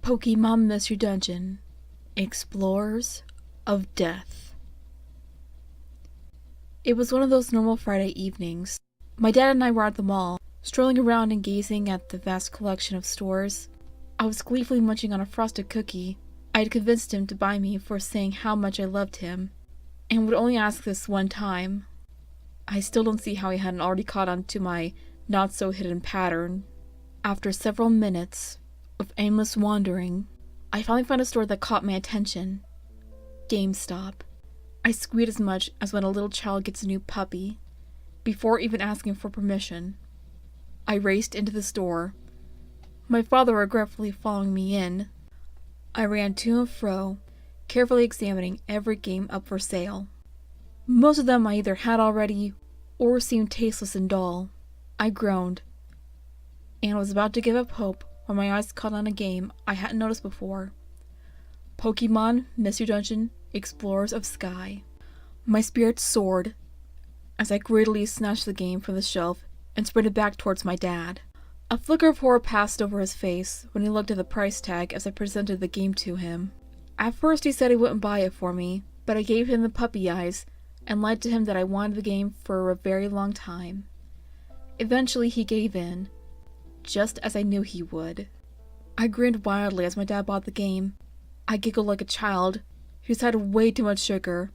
Pokemon Mystery Dungeon, Explorers of Death. It was one of those normal Friday evenings. My dad and I were at the mall, strolling around and gazing at the vast collection of stores. I was gleefully munching on a frosted cookie I had convinced him to buy me for saying how much I loved him, and would only ask this one time. I still don't see how he hadn't already caught on to my not-so-hidden pattern. After several minutes of aimless wandering, I finally found a store that caught my attention. GameStop. I squeaked as much as when a little child gets a new puppy, before even asking for permission. I raced into the store, my father regretfully following me in. I ran to and fro, carefully examining every game up for sale. Most of them I either had already, or seemed tasteless and dull. I groaned, and was about to give up hope when my eyes caught on a game I hadn't noticed before. Pokemon Mystery Dungeon Explorers of Sky. My spirits soared as I greedily snatched the game from the shelf and sprinted back towards my dad. A flicker of horror passed over his face when he looked at the price tag as I presented the game to him. At first he said he wouldn't buy it for me, but I gave him the puppy eyes and lied to him that I wanted the game for a very long time. Eventually he gave in, just as I knew he would. I grinned wildly as my dad bought the game. I giggled like a child who's had way too much sugar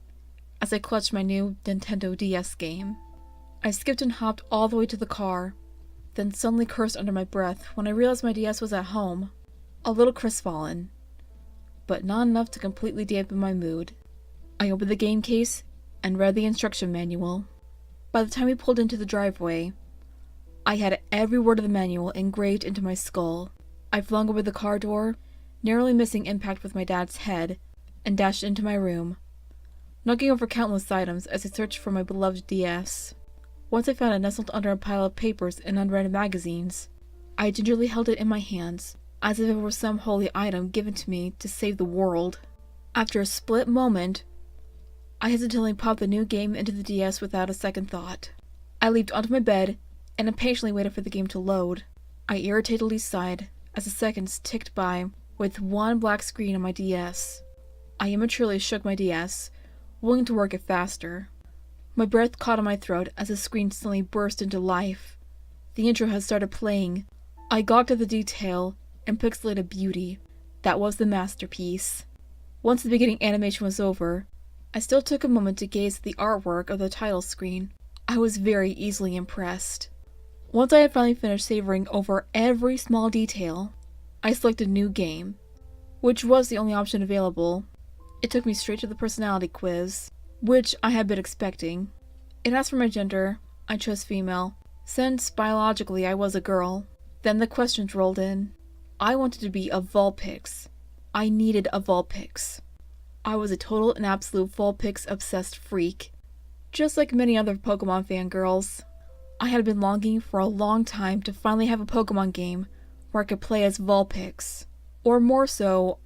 as I clutched my new Nintendo DS game. I skipped and hopped all the way to the car, then suddenly cursed under my breath when I realized my DS was at home, a little crestfallen, but not enough to completely dampen my mood. I opened the game case and read the instruction manual. By the time we pulled into the driveway, I had every word of the manual engraved into my skull. I flung open the car door, narrowly missing impact with my dad's head, and dashed into my room, knocking over countless items as I searched for my beloved DS. Once I found it nestled under a pile of papers and unread magazines. I gingerly held it in my hands, as if it were some holy item given to me to save the world. After a split moment, I hesitantly popped the new game into the DS without a second thought. I leaped onto my bed and impatiently waited for the game to load. I irritatedly sighed as the seconds ticked by with one black screen on my DS. I immaturely shook my DS, willing to work it faster. My breath caught in my throat as the screen suddenly burst into life. The intro had started playing. I gawked at the detail and pixelated beauty. That was the masterpiece. Once the beginning animation was over, I still took a moment to gaze at the artwork of the title screen. I was very easily impressed. Once I had finally finished savoring over every small detail, I selected New Game, which was the only option available. It took me straight to the personality quiz, which I had been expecting. It asked for my gender. I chose female, since biologically I was a girl. Then the questions rolled in. I wanted to be a Vulpix. I needed a Vulpix. I was a total and absolute Vulpix-obsessed freak, just like many other Pokemon fangirls. I had been longing for a long time to finally have a Pokemon game where I could play as Vulpix. Or more so,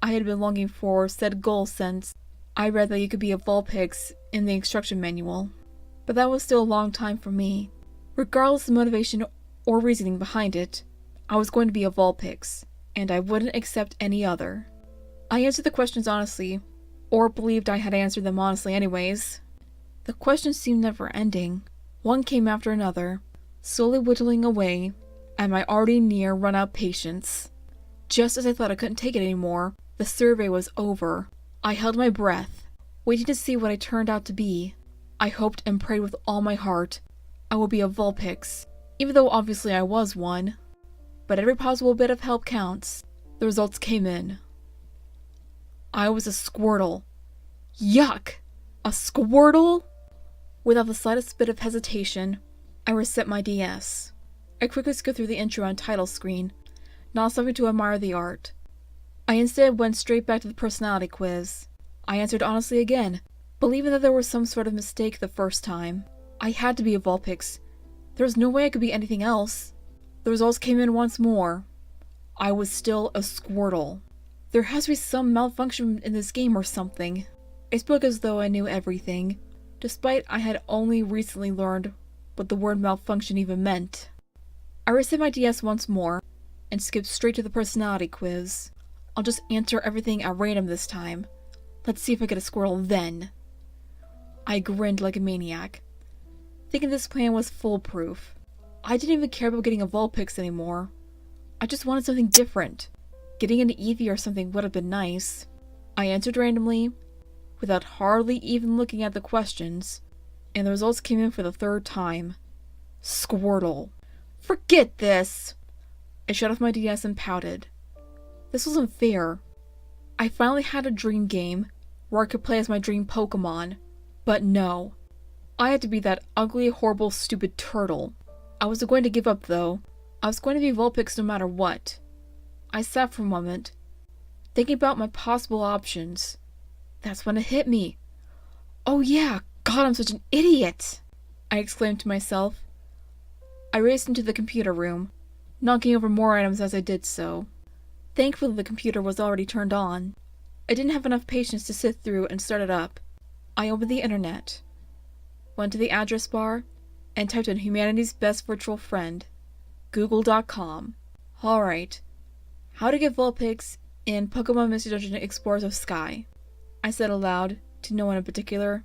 I had been longing for said goal since I read that you could be a Vulpix in the instruction manual. But that was still a long time for me. Regardless of the motivation or reasoning behind it, I was going to be a Vulpix, and I wouldn't accept any other. I answered the questions honestly, or believed I had answered them honestly anyways. The questions seemed never-ending. One came after another, slowly whittling away at my already near run-out patience. Just as I thought I couldn't take it anymore, the survey was over. I held my breath, waiting to see what I turned out to be. I hoped and prayed with all my heart I would be a Vulpix, even though obviously I was one. But every possible bit of help counts. The results came in. I was a Squirtle. Yuck! A Squirtle? Without the slightest bit of hesitation, I reset my DS. I quickly skipped through the intro and title screen, not stopping to admire the art. I instead went straight back to the personality quiz. I answered honestly again, believing that there was some sort of mistake the first time. I had to be a Vulpix. There was no way I could be anything else. The results came in once more. I was still a Squirtle. There has to be some malfunction in this game or something. I spoke as though I knew everything, despite I had only recently learned what the word malfunction even meant. I reset my DS once more, and skip straight to the personality quiz. I'll just answer everything at random this time. Let's see if I get a squirrel then. I grinned like a maniac, thinking this plan was foolproof. I didn't even care about getting a Vulpix anymore. I just wanted something different. Getting an Eevee or something would have been nice. I answered randomly, without hardly even looking at the questions, and the results came in for the third time. Squirtle. Forget this! I shut off my DS and pouted. This wasn't fair. I finally had a dream game where I could play as my dream Pokemon, but no. I had to be that ugly, horrible, stupid turtle. I wasn't going to give up though. I was going to be Vulpix no matter what. I sat for a moment, thinking about my possible options. That's when it hit me. Oh yeah, God, I'm such an idiot! I exclaimed to myself. I raced into the computer room, knocking over more items as I did so. Thankfully, the computer was already turned on. I didn't have enough patience to sit through and start it up. I opened the internet, went to the address bar, and typed in humanity's best virtual friend, google.com. Alright, how to get Vulpix in Pokemon Mystery Dungeon Explorers of Sky. I said aloud, to no one in particular.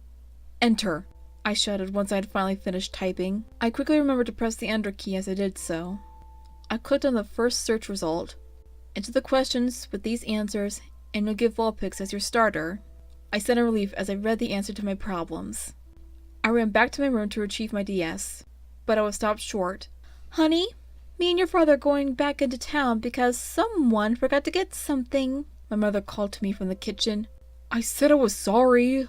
Enter, I shouted once I had finally finished typing. I quickly remembered to press the enter key as I did so. I clicked on the first search result. Enter the questions with these answers, and you'll get Vulpix as your starter. I said in relief as I read the answer to my problems. I ran back to my room to retrieve my DS, but I was stopped short. Honey, me and your father are going back into town because someone forgot to get something, my mother called to me from the kitchen. I said I was sorry.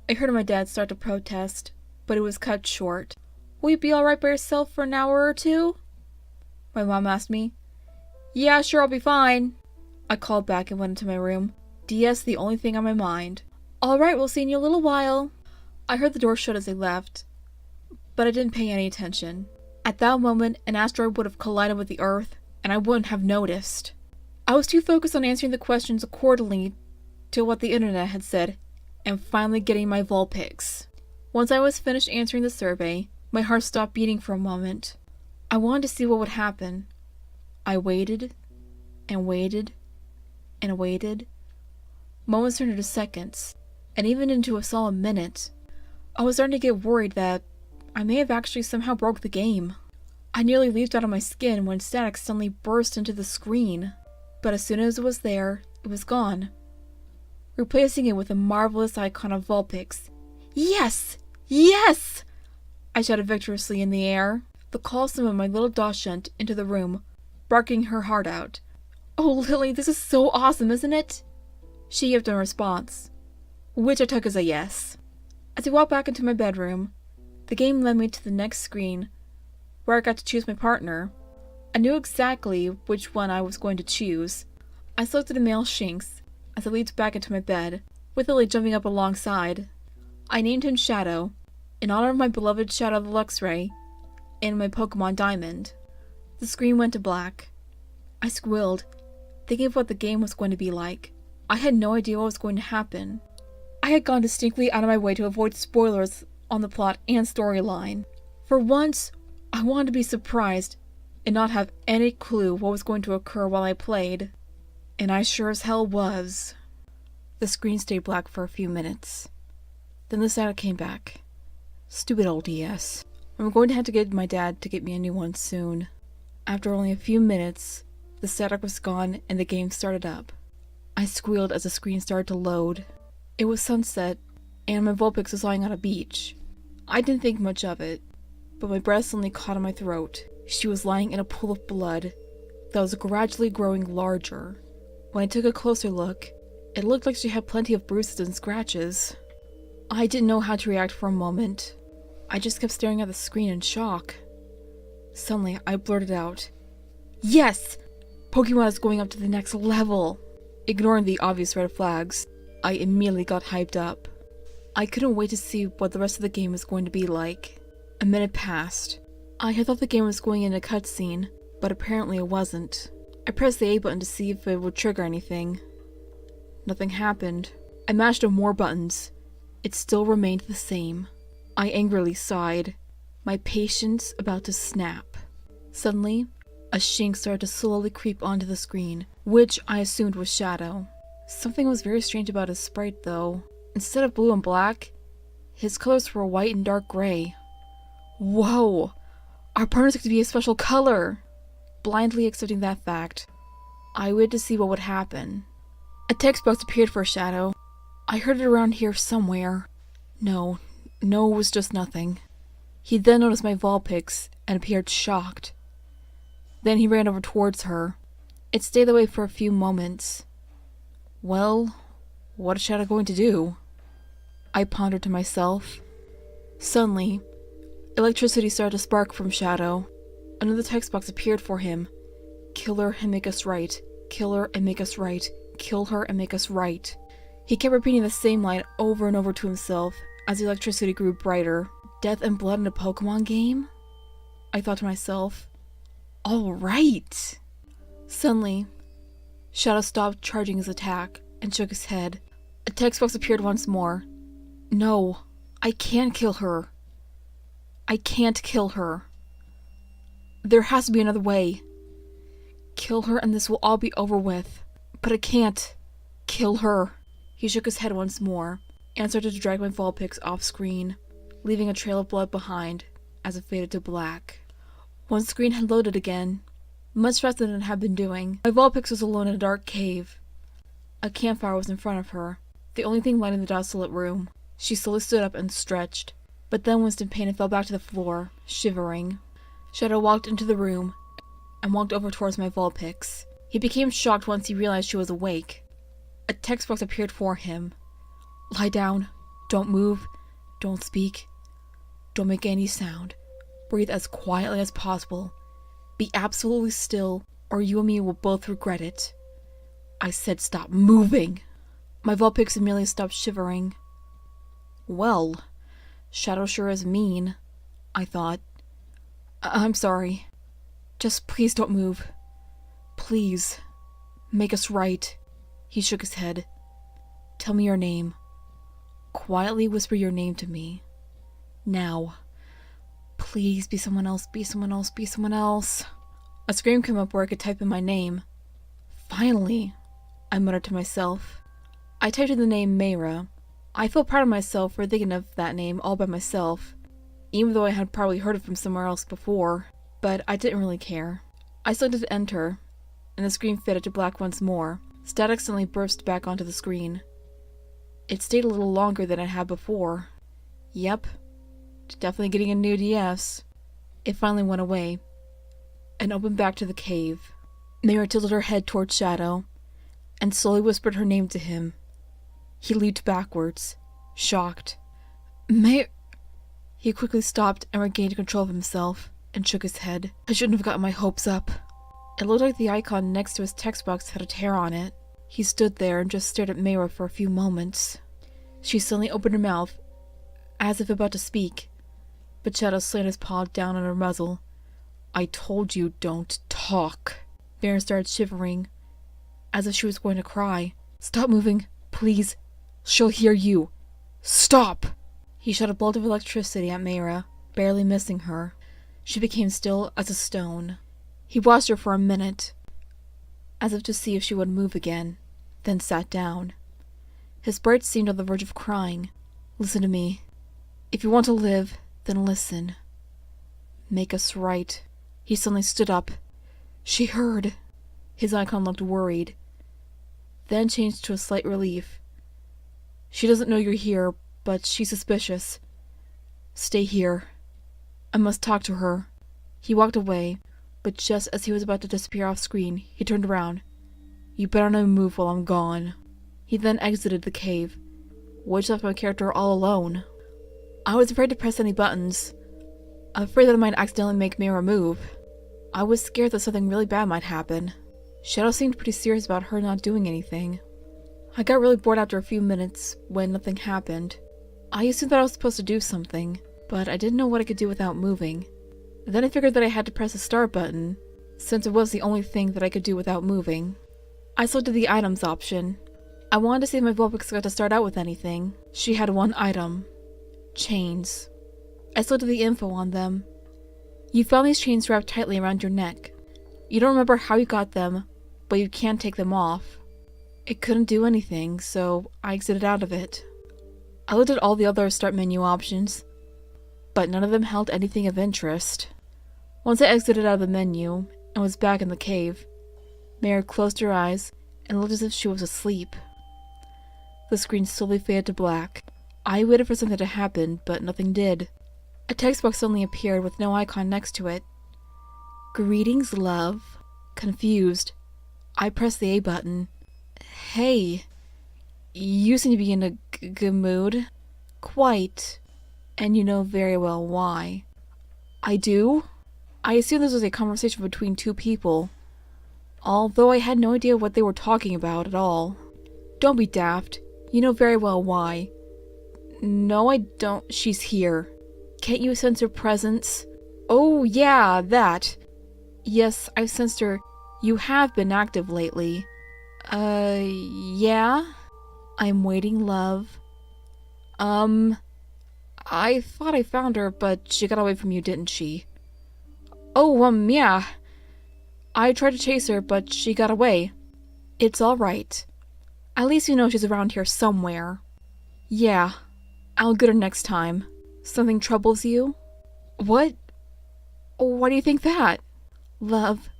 I heard my dad start to protest, but it was cut short. Will you be alright by yourself for an hour or two? My mom asked me. Yeah, sure, I'll be fine. I called back and went into my room. DS the only thing on my mind. Alright, we'll see you in a little while. I heard the door shut as I left, but I didn't pay any attention. At that moment, an asteroid would have collided with the Earth, and I wouldn't have noticed. I was too focused on answering the questions accordingly to what the internet had said, and finally getting my Vulpix. Once I was finished answering the survey, my heart stopped beating for a moment. I wanted to see what would happen. I waited, and waited, and waited. Moments turned into seconds, and even into a solid minute. I was starting to get worried that I may have actually somehow broke the game. I nearly leaped out of my skin when static suddenly burst into the screen, but as soon as it was there, it was gone, replacing it with a marvelous icon of Vulpix. Yes! Yes! I shouted victoriously in the air. The call summoned my little Dachshund into the room, barking her heart out. Oh, Lily, this is so awesome, isn't it? She gave in response, which I took as a yes. As I walked back into my bedroom, the game led me to the next screen, where I got to choose my partner. I knew exactly which one I was going to choose. I selected a male Shinx as I leaped back into my bed, with Lily jumping up alongside. I named him Shadow, in honor of my beloved Shadow the Luxray, and my Pokemon Diamond. The screen went to black. I squealed, thinking of what the game was going to be like. I had no idea what was going to happen. I had gone distinctly out of my way to avoid spoilers on the plot and storyline. For once, I wanted to be surprised and not have any clue what was going to occur while I played. And I sure as hell was. The screen stayed black for a few minutes. Then the static came back. Stupid old DS. I'm going to have to get my dad to get me a new one soon. After only a few minutes, the static was gone and the game started up. I squealed as the screen started to load. It was sunset, and my Vulpix was lying on a beach. I didn't think much of it, but my breath suddenly caught in my throat. She was lying in a pool of blood that was gradually growing larger. When I took a closer look, it looked like she had plenty of bruises and scratches. I didn't know how to react for a moment. I just kept staring at the screen in shock. Suddenly, I blurted out, "Yes! Pokemon is going up to the next level!" Ignoring the obvious red flags, I immediately got hyped up. I couldn't wait to see what the rest of the game was going to be like. A minute passed. I had thought the game was going into a cutscene, but apparently it wasn't. I pressed the A button to see if it would trigger anything. Nothing happened. I mashed on more buttons. It still remained the same. I angrily sighed, my patience about to snap. Suddenly, A shank started to slowly creep onto the screen, which I assumed was Shadow. Something was very strange about his sprite, though. Instead of blue and black, his colors were white and dark gray. Whoa! Our partners get to be a special color! Blindly accepting that fact, I waited to see what would happen. A text box appeared for Shadow. I heard it around here somewhere. No, it was just nothing. He then noticed my Vulpix and appeared shocked. Then he ran over towards her. It stayed that way for a few moments. Well, what is Shadow going to do? I pondered to myself. Suddenly, electricity started to spark from Shadow. Another text box appeared for him. Kill her and make us right. Kill her and make us right. Kill her and make us right. He kept repeating the same line over and over to himself as the electricity grew brighter. Death and blood in a Pokemon game? I thought to myself. Alright! Suddenly, Shadow stopped charging his attack and shook his head. A text box appeared once more. No, I can't kill her. I can't kill her. There has to be another way. Kill her and this will all be over with. But I can't. Kill her. He shook his head once more and started to drag my Vulpix off screen, leaving a trail of blood behind as it faded to black. Once the screen had loaded again, much faster than it had been doing, my Vulpix was alone in a dark cave. A campfire was in front of her, the only thing lighting the desolate room. She slowly stood up and stretched, but then winced in pain and fell back to the floor, shivering. Shadow walked into the room and walked over towards my Vulpix. He became shocked once he realized she was awake. A text box appeared for him. Lie down. Don't move. Don't speak. Don't make any sound. Breathe as quietly as possible. Be absolutely still, or you and me will both regret it. I said stop moving. My Vulpix immediately stopped shivering. Well, Shadow sure is mean, I thought. I'm sorry. Just please don't move. Please. Make us right. He shook his head. Tell me your name. Quietly whisper your name to me. Now. Please be someone else, be someone else, be someone else. A screen came up where I could type in my name. Finally, I muttered to myself. I typed in the name Mayra. I felt proud of myself for thinking of that name all by myself, even though I had probably heard it from somewhere else before, but I didn't really care. I selected enter, and the screen faded to black once more. Static suddenly burst back onto the screen. It stayed a little longer than it had before. Yep, definitely getting a new DS. It finally went away, and opened back to the cave. Mayra tilted her head towards Shadow, and slowly whispered her name to him. He leaped backwards, shocked. He quickly stopped and regained control of himself, and shook his head. I shouldn't have gotten my hopes up. It looked like the icon next to his text box had a tear on it. He stood there and just stared at Mayra for a few moments. She suddenly opened her mouth, as if about to speak, but Shadow slammed his paw down on her muzzle. I told you don't talk. Mayra started shivering, as if she was going to cry. Stop moving, please. She'll hear you. Stop! He shot a bolt of electricity at Mayra, barely missing her. She became still as a stone. He watched her for a minute, as if to see if she would move again, then sat down. His sprite seemed on the verge of crying. Listen to me. If you want to live, then listen. Make us right. He suddenly stood up. She heard. His icon looked worried, then changed to a slight relief. She doesn't know you're here, but she's suspicious. Stay here. I must talk to her. He walked away, but just as he was about to disappear off screen, he turned around. You better not move while I'm gone. He then exited the cave, which left my character all alone. I was afraid to press any buttons, afraid that I might accidentally make Mayra move. I was scared that something really bad might happen. Shadow seemed pretty serious about her not doing anything. I got really bored after a few minutes when nothing happened. I assumed that I was supposed to do something, but I didn't know what I could do without moving. Then I figured that I had to press the start button, since it was the only thing that I could do without moving. I selected the items option. I wanted to see if my Vulpix got to start out with anything. She had one item. Chains. I selected the info on them. You found these chains wrapped tightly around your neck. You don't remember how you got them, but you can't take them off. It couldn't do anything, so I exited out of it. I looked at all the other start menu options, but none of them held anything of interest. Once I exited out of the menu and was back in the cave, Mary closed her eyes and looked as if she was asleep. The screen slowly faded to black. I waited for something to happen, but nothing did. A text box suddenly appeared with no icon next to it. Greetings, love. Confused, I pressed the A button. Hey, you seem to be in a good mood. Quite. And you know very well why. I do? I assumed this was a conversation between two people, although I had no idea what they were talking about at all. Don't be daft. You know very well why. No, I don't. She's here. Can't you sense her presence? Oh, yeah, that. Yes, I've sensed her. You have been active lately. Yeah? I'm waiting, love. I thought I found her, but she got away from you, didn't she? Oh, yeah. I tried to chase her, but she got away. It's alright. At least you know she's around here somewhere. Yeah, I'll get her next time. Something troubles you? What? Why do you think that? Love,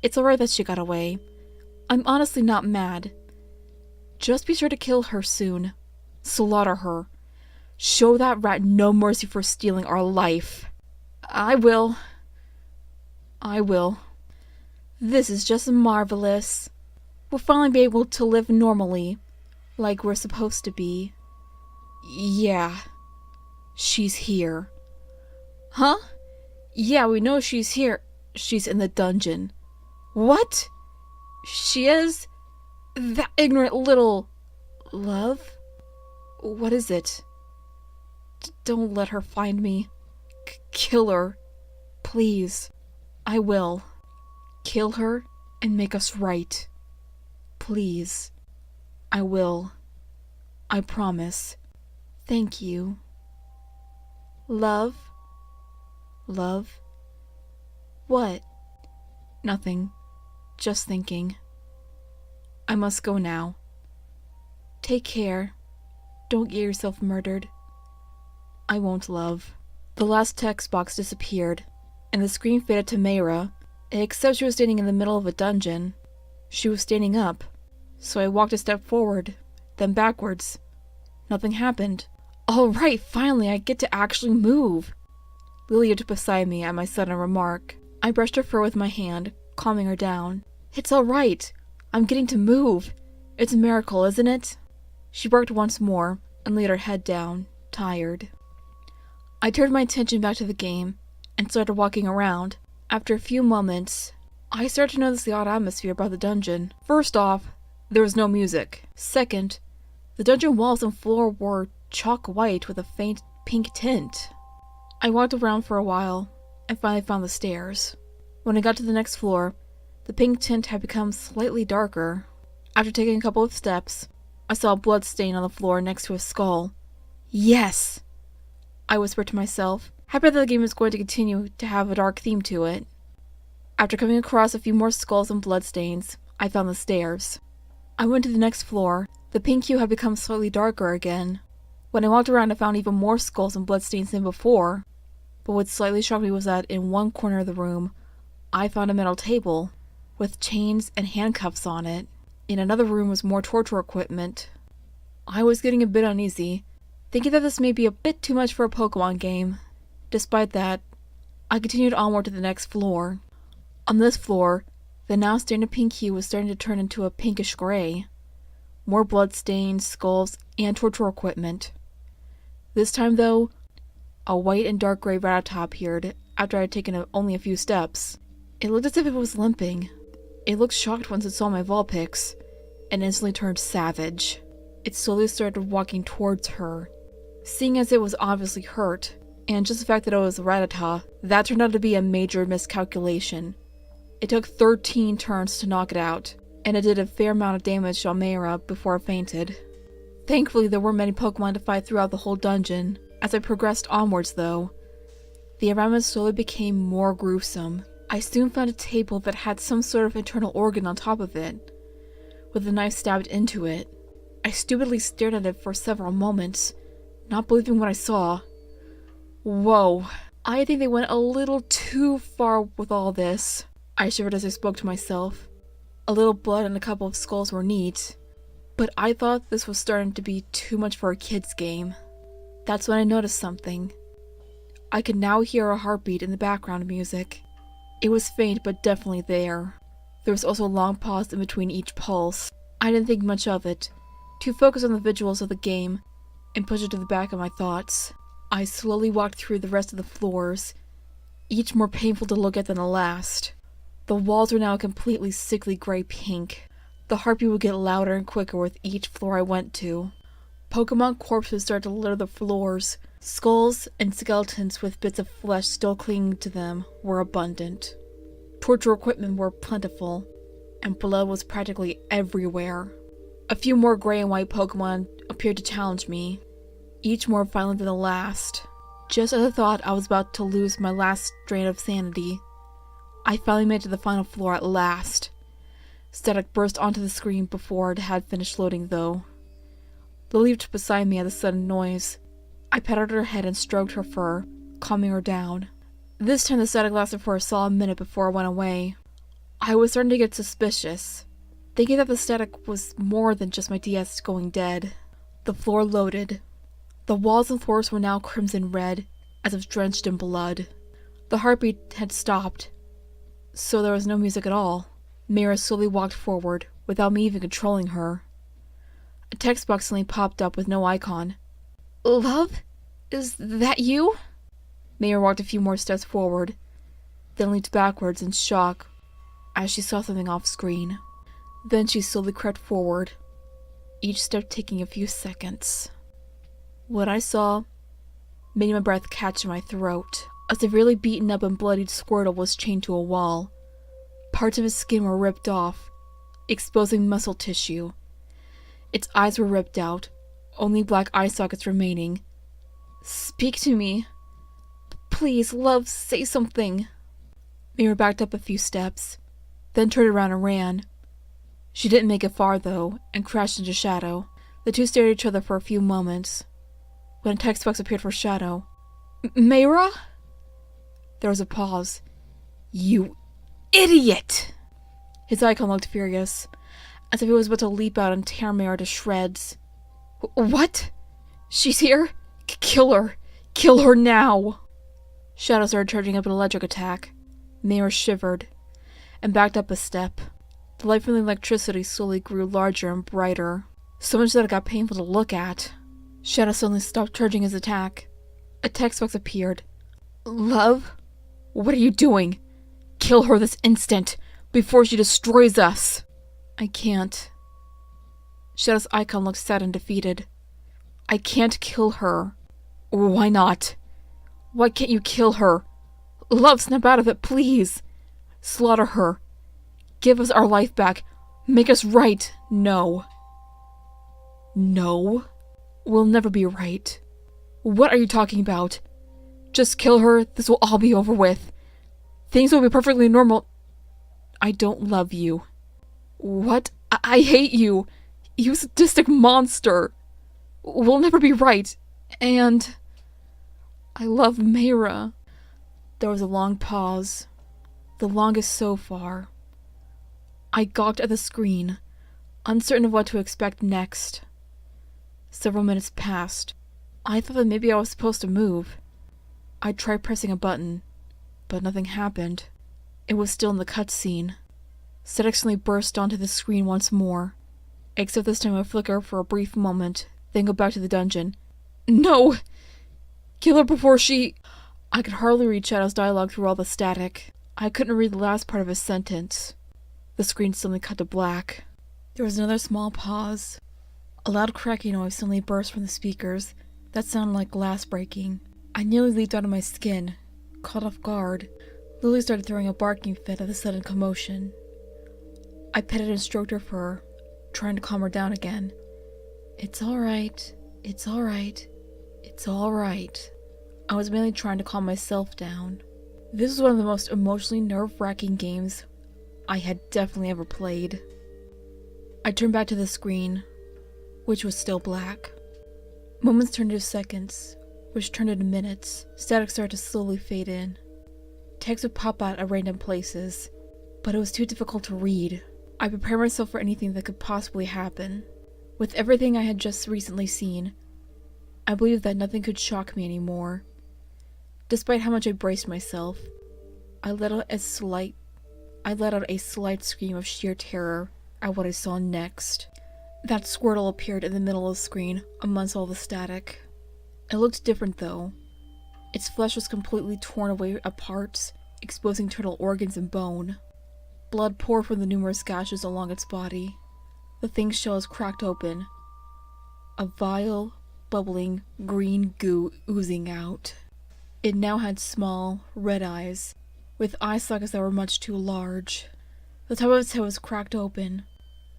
it's alright that she got away. I'm honestly not mad. Just be sure to kill her soon. Slaughter her. Show that rat no mercy for stealing our life. I will. This is just marvelous. We'll finally be able to live normally, like we're supposed to be. Yeah. She's here. Huh? Yeah, we know she's here. She's in the dungeon. What? She is? That ignorant little... Love? What is it? Don't let her find me. Kill her. Please. I will. Kill her and make us right. Please. I will. I promise. Thank you. Love? Love? What? Nothing. Just thinking. I must go now. Take care. Don't get yourself murdered. I won't, love. The last text box disappeared, and the screen faded to Mayra, except she was standing in the middle of a dungeon. She was standing up, so I walked a step forward, then backwards. Nothing happened. All right, finally, I get to actually move. Lilia stood beside me at my sudden remark. I brushed her fur with my hand, calming her down. It's all right. I'm getting to move. It's a miracle, isn't it? She barked once more and laid her head down, tired. I turned my attention back to the game and started walking around. After a few moments, I started to notice the odd atmosphere about the dungeon. First off, there was no music. Second, the dungeon walls and floor were chalk white with a faint pink tint. I walked around for a while and finally found the stairs. When I got to the next floor, the pink tint had become slightly darker. After taking a couple of steps, I saw a blood stain on the floor next to a skull. Yes! I whispered to myself, happy that the game is going to continue to have a dark theme to it. After coming across a few more skulls and bloodstains, I found the stairs. I went to the next floor. The pink hue had become slightly darker again. When I walked around, I found even more skulls and bloodstains than before. But what slightly shocked me was that in one corner of the room, I found a metal table with chains and handcuffs on it. In another room was more torture equipment. I was getting a bit uneasy, thinking that this may be a bit too much for a Pokemon game. Despite that, I continued onward to the next floor. On this floor, the now stained pink hue was starting to turn into a pinkish gray. More bloodstains, skulls, and torture equipment. This time, though, a white and dark gray Rattata appeared after I had taken only a few steps. It looked as if it was limping. It looked shocked once it saw my Vulpix, and instantly turned savage. It slowly started walking towards her. Seeing as it was obviously hurt, and just the fact that it was a Rattata, that turned out to be a major miscalculation. It took 13 turns to knock it out, and it did a fair amount of damage to Almera before it fainted. Thankfully, there weren't many Pokemon to fight throughout the whole dungeon. As I progressed onwards, though, the environment slowly became more gruesome. I soon found a table that had some sort of internal organ on top of it, with a knife stabbed into it. I stupidly stared at it for several moments, not believing what I saw. Whoa, I think they went a little too far with all this. I shivered as I spoke to myself. A little blood and a couple of skulls were neat, but I thought this was starting to be too much for a kid's game. That's when I noticed something. I could now hear a heartbeat in the background music. It was faint but definitely there. There was also a long pause in between each pulse. I didn't think much of it, too focused on the visuals of the game, and pushed it to the back of my thoughts. I slowly walked through the rest of the floors, each more painful to look at than the last. The walls were now a completely sickly gray pink. The heartbeat would get louder and quicker with each floor I went to. Pokemon corpses started to litter the floors. Skulls and skeletons with bits of flesh still clinging to them were abundant. Torture equipment were plentiful, and blood was practically everywhere. A few more gray and white Pokemon appeared to challenge me, each more violent than the last. Just as I thought I was about to lose my last strain of sanity, I finally made it to the final floor at last. Static burst onto the screen before it had finished loading, though. Lily leaped beside me at the sudden noise. I patted her head and stroked her fur, calming her down. This time the static lasted for a solid minute before it went away. I was starting to get suspicious, thinking that the static was more than just my DS going dead. The floor loaded. The walls and floors were now crimson red, as if drenched in blood. The heartbeat had stopped, so there was no music at all. Mira slowly walked forward, without me even controlling her. A text box suddenly popped up with no icon. "Love? Is that you?" Mira walked a few more steps forward, then leaped backwards in shock as she saw something off screen. Then she slowly crept forward, each step taking a few seconds. What I saw made my breath catch in my throat. A severely beaten up and bloodied Squirtle was chained to a wall. Parts of his skin were ripped off, exposing muscle tissue. Its eyes were ripped out, only black eye sockets remaining. "Speak to me. Please, love, say something." Mira backed up a few steps, then turned around and ran. She didn't make it far, though, and crashed into Shadow. The two stared at each other for a few moments, when a text box appeared for Shadow. "Mira?" There was a pause. "You idiot!" His icon looked furious, as if he was about to leap out and tear Mira to shreds. "What? She's here? Kill her! Kill her now!" Shadow started charging up an electric attack. Mira shivered, and backed up a step. The light from the electricity slowly grew larger and brighter, so much that it got painful to look at. Shadow suddenly stopped charging his attack. A text box appeared. "Love? What are you doing? Kill her this instant, before she destroys us!" "I can't." Shadow's icon looked sad and defeated. "I can't kill her." "Why not? Why can't you kill her? Love, snap out of it, please! Slaughter her. Give us our life back. Make us right." "No." "No? We'll never be right." "What are you talking about? Just kill her, this will all be over with. Things will be perfectly normal." "I don't love you." "What? I hate you. You sadistic monster. We'll never be right. And I love Mira." There was a long pause, the longest so far. I gawked at the screen, uncertain of what to expect next. Several minutes passed. I thought that maybe I was supposed to move. I tried pressing a button, but nothing happened. It was still in the cutscene. Static suddenly burst onto the screen once more, except this time it would flicker for a brief moment, then go back to the dungeon. "No! Kill her before she—" I could hardly read Shadow's dialogue through all the static. I couldn't read the last part of his sentence. The screen suddenly cut to black. There was another small pause. A loud cracking noise suddenly burst from the speakers. That sounded like glass breaking. I nearly leaped out of my skin, caught off guard. Lily started throwing a barking fit at the sudden commotion. I petted and stroked her fur, trying to calm her down again. "It's all right. It's all right. It's all right." I was mainly trying to calm myself down. This was one of the most emotionally nerve-wracking games I had definitely ever played. I turned back to the screen, which was still black. Moments turned into seconds, which turned into minutes. Static started to slowly fade in. Text would pop out at random places, but it was too difficult to read. I prepared myself for anything that could possibly happen. With everything I had just recently seen, I believed that nothing could shock me anymore. Despite how much I braced myself, I let out a slight scream of sheer terror at what I saw next. That Squirtle appeared in the middle of the screen amongst all the static. It looked different though. Its flesh was completely torn away apart, exposing internal organs and bone. Blood poured from the numerous gashes along its body. The thing's shell was cracked open, a vile, bubbling, green goo oozing out. It now had small, red eyes, with eye sockets that were much too large. The top of its head was cracked open,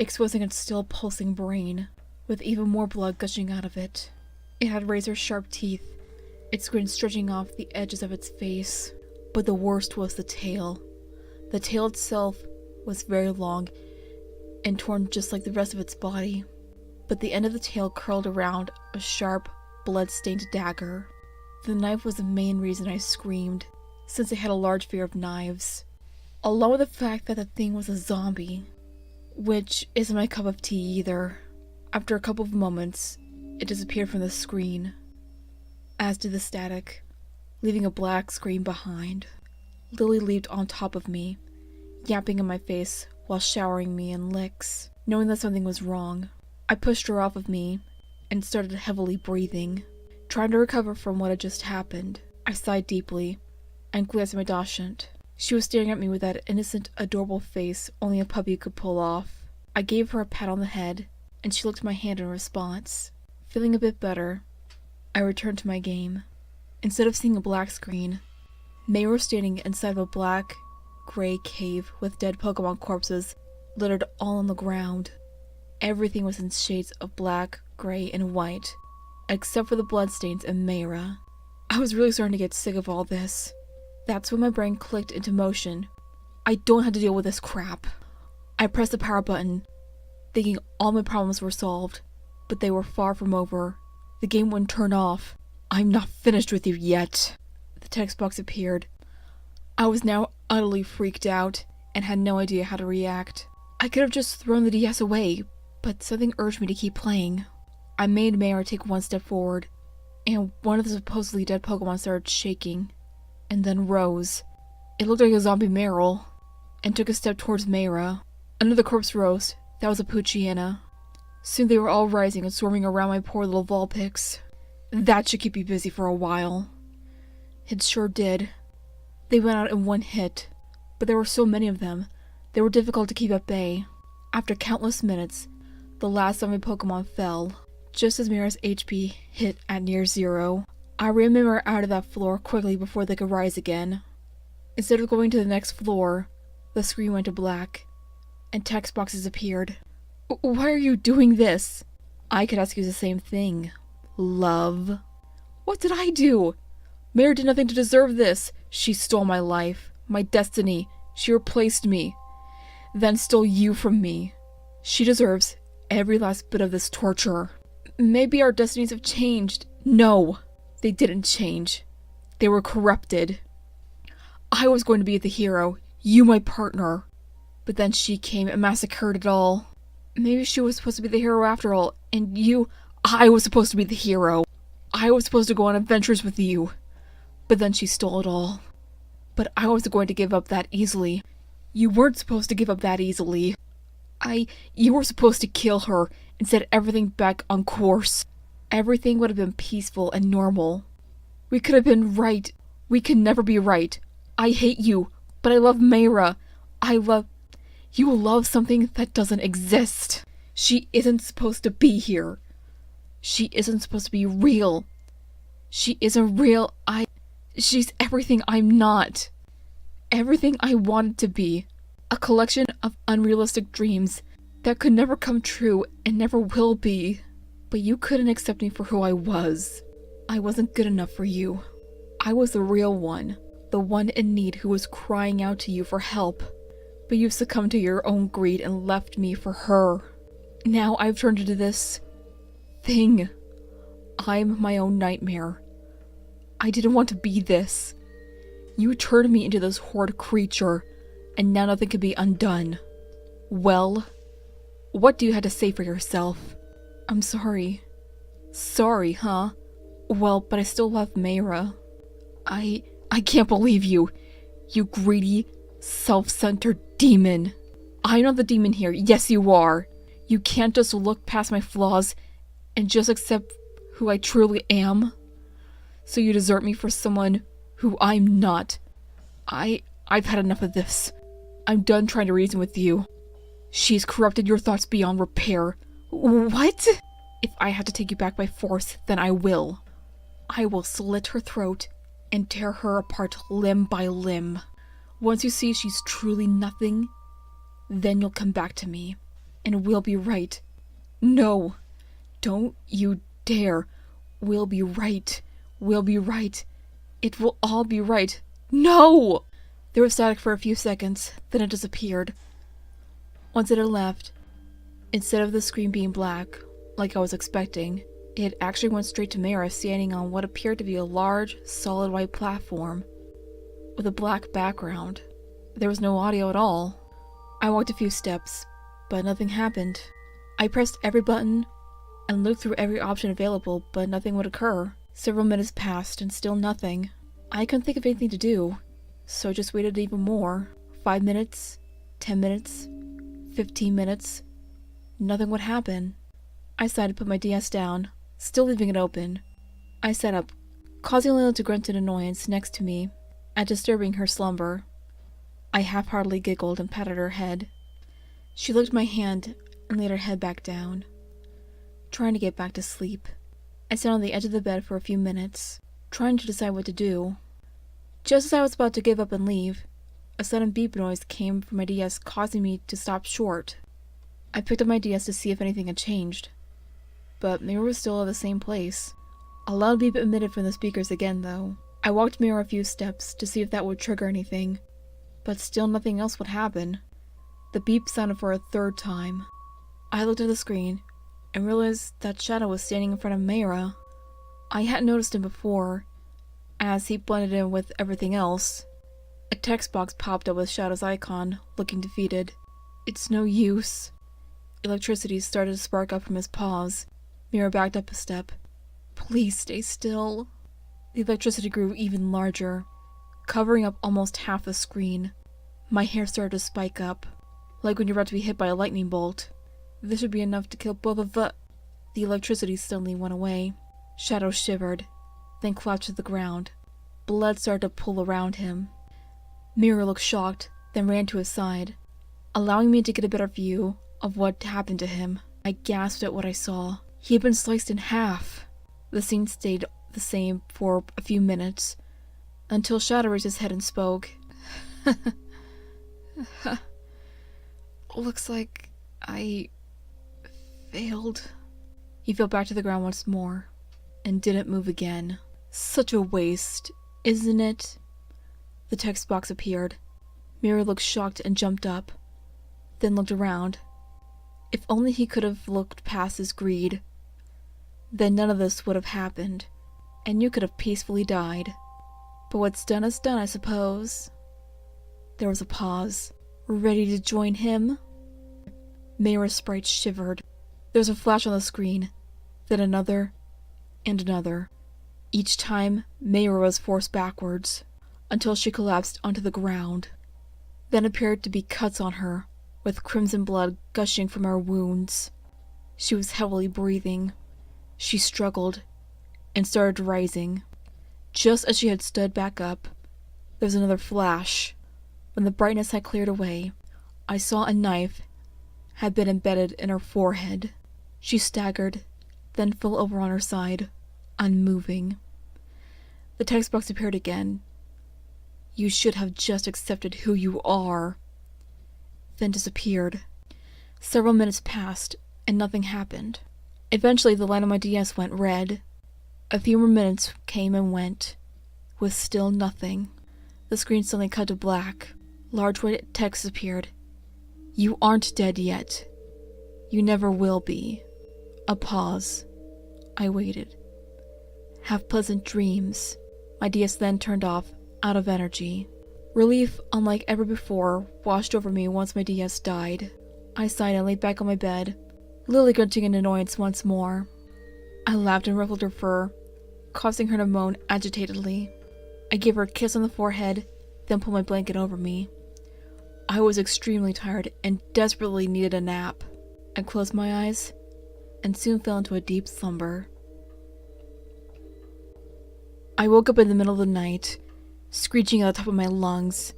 exposing its still pulsing brain, with even more blood gushing out of it. It had razor-sharp teeth, its grin stretching off the edges of its face. But the worst was the tail. The tail itself was very long and torn just like the rest of its body, but the end of the tail curled around a sharp, blood-stained dagger. The knife was the main reason I screamed, since I had a large fear of knives, along with the fact that the thing was a zombie, which isn't my cup of tea either. After a couple of moments, it disappeared from the screen, as did the static, leaving a black screen behind. Lily leaped on top of me, yapping in my face while showering me in licks. Knowing that something was wrong, I pushed her off of me and started heavily breathing, trying to recover from what had just happened. I sighed deeply and glanced at my Dachshund. She was staring at me with that innocent, adorable face only a puppy could pull off. I gave her a pat on the head, and she licked my hand in response. Feeling a bit better, I returned to my game. Instead of seeing a black screen, May was standing inside of a black, gray cave with dead Pokemon corpses littered all on the ground. Everything was in shades of black, gray, and white, except for the bloodstains and Mayra. I was really starting to get sick of all this. That's when my brain clicked into motion. I don't have to deal with this crap. I pressed the power button, thinking all my problems were solved, but they were far from over. The game wouldn't turn off. I'm not finished with you yet. The text box appeared. I was now utterly freaked out and had no idea how to react. I could have just thrown the DS away, but something urged me to keep playing. I made Mayra take one step forward, and one of the supposedly dead Pokemon started shaking, and then rose. It looked like a zombie Meryl, and took a step towards Mayra. Another corpse rose. That was a Poochyena. Soon they were all rising and swarming around my poor little Vulpix. That should keep me busy for a while. It sure did. They went out in one hit, but there were so many of them, they were difficult to keep at bay. After countless minutes, the last zombie Pokemon fell, just as Mayra's HP hit at near zero. I ran Mayra out of that floor quickly before they could rise again. Instead of going to the next floor, the screen went to black, and text boxes appeared. Why are you doing this? I could ask you the same thing. Love. What did I do? Mayra did nothing to deserve this. She stole my life, my destiny. She replaced me, then stole you from me. She deserves every last bit of this torture. Maybe our destinies have changed. No, they didn't change. They were corrupted. I was going to be the hero, you my partner. But then she came and massacred it all. Maybe she was supposed to be the hero after all, and I was supposed to be the hero. I was supposed to go on adventures with you. But then she stole it all. But I wasn't going to give up that easily. You weren't supposed to give up that easily. You were supposed to kill her and set everything back on course. Everything would have been peaceful and normal. We could have been right. We can never be right. I hate you, but I love Mayra. You love something that doesn't exist. She isn't supposed to be here. She isn't supposed to be real. She isn't real. She's everything I'm not. Everything I wanted to be. A collection of unrealistic dreams that could never come true and never will be. But you couldn't accept me for who I was. I wasn't good enough for you. I was the real one. The the one in need who was crying out to you for help. But you succumbed to your own greed and left me for her. Now I've turned into this thing. I'm my own nightmare. I didn't want to be this. You turned me into this horrid creature, and now nothing can be undone. Well, what do you have to say for yourself? I'm sorry. Sorry, huh? Well, but I still love Mayra. I can't believe you. You greedy, self-centered demon. I'm not the demon here. Yes, you are. You can't just look past my flaws and just accept who I truly am. So you desert me for someone who I'm not. I've had enough of this. I'm done trying to reason with you. She's corrupted your thoughts beyond repair. What? If I have to take you back by force, then I will. I will slit her throat and tear her apart limb by limb. Once you see she's truly nothing, then you'll come back to me, and we'll be right. No, don't you dare. We'll be right. We'll be right. It will all be right. No! There was static for a few seconds, then it disappeared. Once it had left, instead of the screen being black, like I was expecting, it actually went straight to Mayra standing on what appeared to be a large, solid white platform with a black background. There was no audio at all. I walked a few steps, but nothing happened. I pressed every button and looked through every option available, but nothing would occur. Several minutes passed and still nothing. I couldn't think of anything to do, so I just waited even more. 5 minutes, 10 minutes, 15 minutes. Nothing would happen. I decided to put my DS down, still leaving it open. I sat up, causing Layla to grunt in annoyance next to me at disturbing her slumber. I half-heartedly giggled and patted her head. She looked at my hand and laid her head back down, trying to get back to sleep. I sat on the edge of the bed for a few minutes, trying to decide what to do. Just as I was about to give up and leave, a sudden beep noise came from my DS, causing me to stop short. I picked up my DS to see if anything had changed, but Mayra was still at the same place. A loud beep emitted from the speakers again, though. I walked Mayra a few steps to see if that would trigger anything, but still nothing else would happen. The beep sounded for a third time. I looked at the screen and realized that Shadow was standing in front of Mayra. I hadn't noticed him before, as he blended in with everything else. A text box popped up with Shadow's icon, looking defeated. It's no use. Electricity started to spark up from his paws. Mayra backed up a step. Please stay still. The electricity grew even larger, covering up almost half the screen. My hair started to spike up, like when you're about to be hit by a lightning bolt. This would be enough to kill both of the... The electricity suddenly went away. Shadow shivered, then collapsed to the ground. Blood started to pool around him. Mayra looked shocked, then ran to his side, allowing me to get a better view of what happened to him. I gasped at what I saw. He had been sliced in half. The scene stayed the same for a few minutes, until Shadow raised his head and spoke. Looks like I failed. He fell back to the ground once more, and didn't move again. Such a waste, isn't it? The text box appeared. Mayra looked shocked and jumped up, then looked around. If only he could have looked past his greed, then none of this would have happened, and you could have peacefully died. But what's done is done, I suppose. There was a pause. Ready to join him? Mayra's sprite shivered. There was a flash on the screen, then another, and another. Each time, Mayra was forced backwards, until she collapsed onto the ground. Then appeared to be cuts on her, with crimson blood gushing from her wounds. She was heavily breathing. She struggled, and started rising. Just as she had stood back up, there was another flash. When the brightness had cleared away, I saw a knife had been embedded in her forehead. She staggered, then fell over on her side, unmoving. The text box appeared again. You should have just accepted who you are. Then disappeared. Several minutes passed, and nothing happened. Eventually, the light on my DS went red. A few more minutes came and went, with still nothing. The screen suddenly cut to black. Large white text appeared. You aren't dead yet. You never will be. A pause. I waited. Have pleasant dreams. My DS then turned off, out of energy. Relief, unlike ever before, washed over me once my DS died. I sighed and lay back on my bed, Lily grunting in annoyance once more. I laughed and ruffled her fur, causing her to moan agitatedly. I gave her a kiss on the forehead, then pulled my blanket over me. I was extremely tired and desperately needed a nap. I closed my eyes and soon fell into a deep slumber. I woke up in the middle of the night, screeching at the top of my lungs.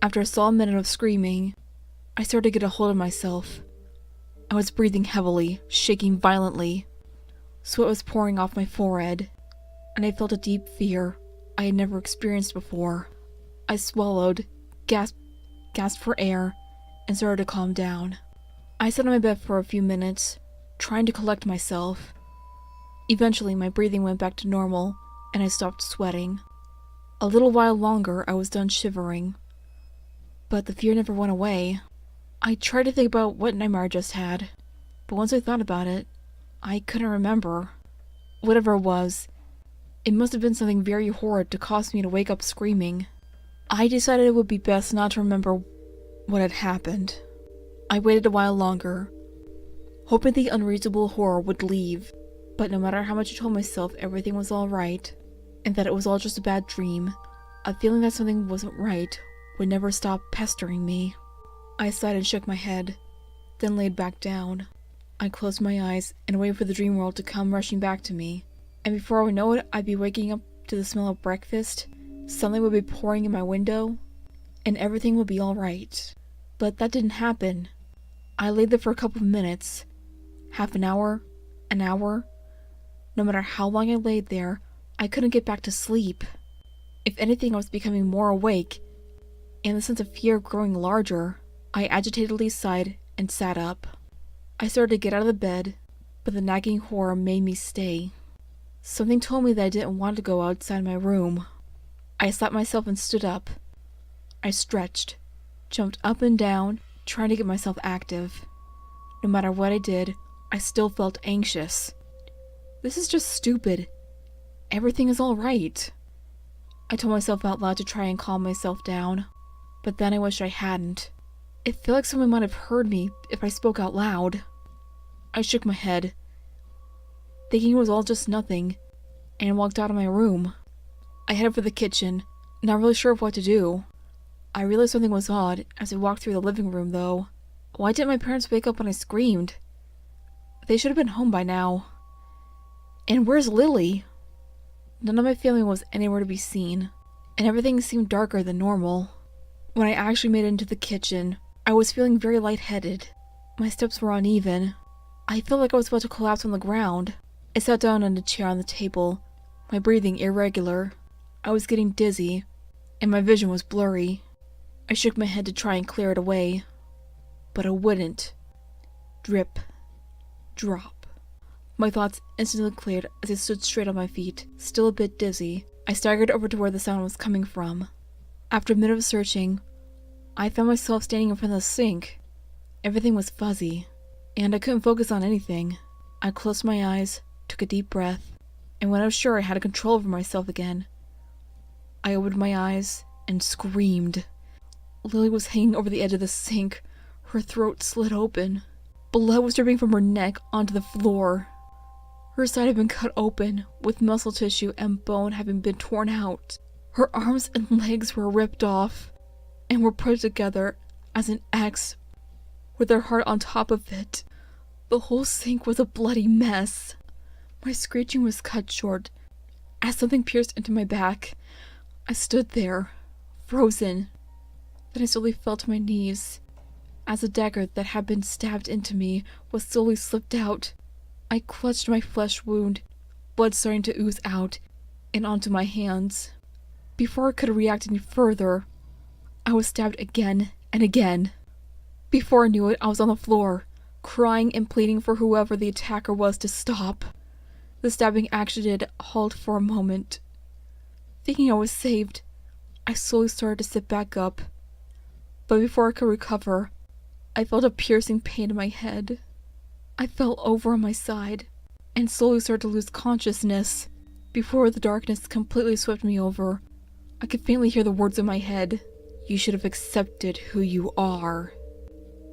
After a solid minute of screaming, I started to get a hold of myself. I was breathing heavily, shaking violently. Sweat was pouring off my forehead, and I felt a deep fear I had never experienced before. I swallowed, gasped for air, and started to calm down. I sat on my bed for a few minutes, trying to collect myself. Eventually, my breathing went back to normal, and I stopped sweating. A little while longer, I was done shivering. But the fear never went away. I tried to think about what nightmare I just had, but once I thought about it, I couldn't remember. Whatever it was, it must have been something very horrid to cause me to wake up screaming. I decided it would be best not to remember what had happened. I waited a while longer, hoping the unreasonable horror would leave, but no matter how much I told myself everything was alright, and that it was all just a bad dream, a feeling that something wasn't right would never stop pestering me. I sighed and shook my head, then laid back down. I closed my eyes and waited for the dream world to come rushing back to me, and before I would know it, I'd be waking up to the smell of breakfast, sunlight would be pouring in my window, and everything would be alright. But that didn't happen. I laid there for a couple of minutes, half an hour. No matter how long I laid there, I couldn't get back to sleep. If anything, I was becoming more awake, and the sense of fear growing larger. I agitatedly sighed and sat up. I started to get out of the bed, but the nagging horror made me stay. Something told me that I didn't want to go outside my room. I slapped myself and stood up. I stretched, jumped up and down, trying to get myself active. No matter what I did, I still felt anxious. This is just stupid. Everything is alright. I told myself out loud to try and calm myself down, but then I wished I hadn't. It felt like someone might have heard me if I spoke out loud. I shook my head, thinking it was all just nothing, and walked out of my room. I headed for the kitchen, not really sure of what to do. I realized something was odd as I walked through the living room, though. Why didn't my parents wake up when I screamed? They should have been home by now. And where's Lily? None of my family was anywhere to be seen, and everything seemed darker than normal. When I actually made it into the kitchen, I was feeling very lightheaded. My steps were uneven. I felt like I was about to collapse on the ground. I sat down on a chair on the table, my breathing irregular. I was getting dizzy, and my vision was blurry. I shook my head to try and clear it away, but it wouldn't. Drip. Drop. My thoughts instantly cleared as I stood straight on my feet, still a bit dizzy. I staggered over to where the sound was coming from. After a minute of searching, I found myself standing in front of the sink. Everything was fuzzy, and I couldn't focus on anything. I closed my eyes, took a deep breath, and when I was sure I had control over myself again, I opened my eyes and screamed. Lily was hanging over the edge of the sink, her throat slit open. Blood was dripping from her neck onto the floor. Her side had been cut open, with muscle tissue and bone having been torn out. Her arms and legs were ripped off, and were put together as an X, with her heart on top of it. The whole sink was a bloody mess. My screeching was cut short, as something pierced into my back. I stood there, frozen. Then I slowly fell to my knees, as the dagger that had been stabbed into me was slowly slipped out. I clutched my flesh wound, blood starting to ooze out and onto my hands. Before I could react any further, I was stabbed again and again. Before I knew it, I was on the floor, crying and pleading for whoever the attacker was to stop. The stabbing actually did halt for a moment. Thinking I was saved, I slowly started to sit back up, but before I could recover, I felt a piercing pain in my head. I fell over on my side and slowly started to lose consciousness. Before the darkness completely swept me over, I could faintly hear the words in my head. You should have accepted who you are.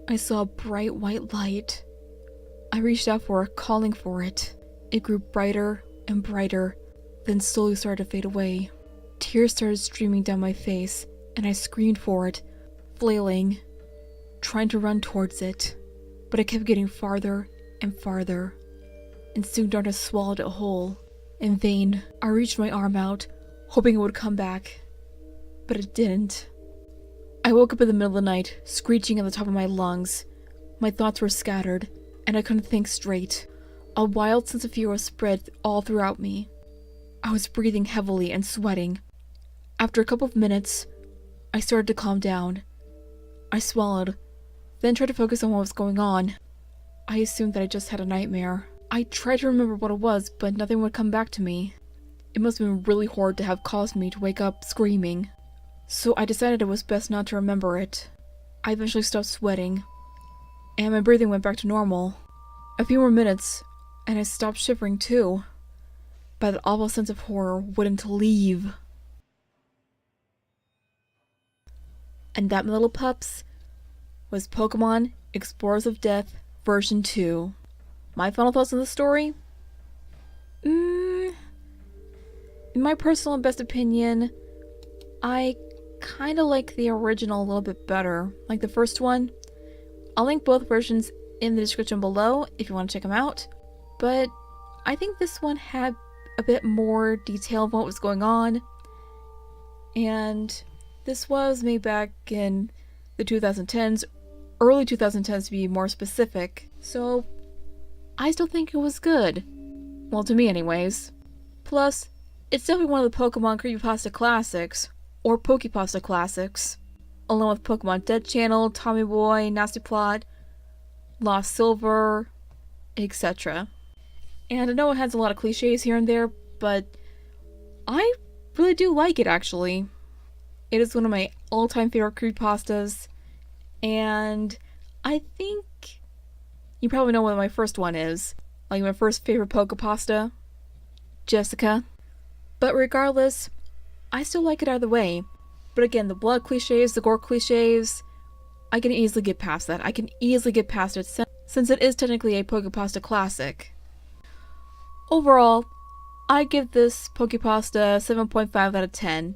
I saw a bright white light. I reached out for it, calling for it. It grew brighter and brighter, then slowly started to fade away. Tears started streaming down my face, and I screamed for it, flailing, trying to run towards it. But I kept getting farther and farther, and soon darkness swallowed it whole. In vain, I reached my arm out, hoping it would come back, but it didn't. I woke up in the middle of the night, screeching at the top of my lungs. My thoughts were scattered, and I couldn't think straight. A wild sense of fear was spread all throughout me. I was breathing heavily and sweating. After a couple of minutes, I started to calm down. I swallowed, then tried to focus on what was going on. I assumed that I just had a nightmare. I tried to remember what it was, but nothing would come back to me. It must have been really horrid to have caused me to wake up screaming. So I decided it was best not to remember it. I eventually stopped sweating, and my breathing went back to normal. A few more minutes, and I stopped shivering too. But that awful sense of horror wouldn't leave. And that, my little pups, was Pokemon Explorers of Death version 2. My final thoughts on the story? In my personal and best opinion, I kind of like the original a little bit better. Like the first one. I'll link both versions in the description below if you want to check them out. But I think this one had a bit more detail of what was going on. And this was made back in the 2010s, early 2010s to be more specific. So I still think it was good. Well, to me anyways. Plus, it's definitely one of the Pokemon Creepypasta classics, or PokePasta classics, along with Pokemon Dead Channel, Tommy Boy, Nasty Plot, Lost Silver, etc. And I know it has a lot of cliches here and there, but I really do like it actually. It is one of my all-time favorite creepypastas, and I think you probably know what my first one is. Like my first favorite PokePasta, Jessica. But regardless, I still like it either way. But again, the blood cliches, the gore cliches, I can easily get past that. I can easily get past it since it is technically a PokePasta classic. Overall, I give this PokePasta 7.5 out of 10.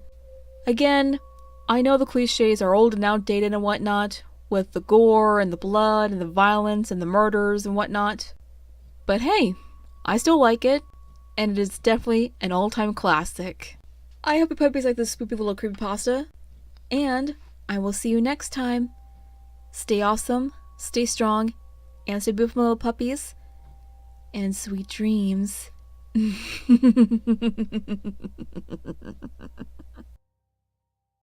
Again, I know the cliches are old and outdated and whatnot, with the gore and the blood and the violence and the murders and whatnot. But hey, I still like it, and it is definitely an all-time classic. I hope you puppies like this spoopy little creepypasta, and I will see you next time. Stay awesome, stay strong, and stay beautiful little puppies, and sweet dreams.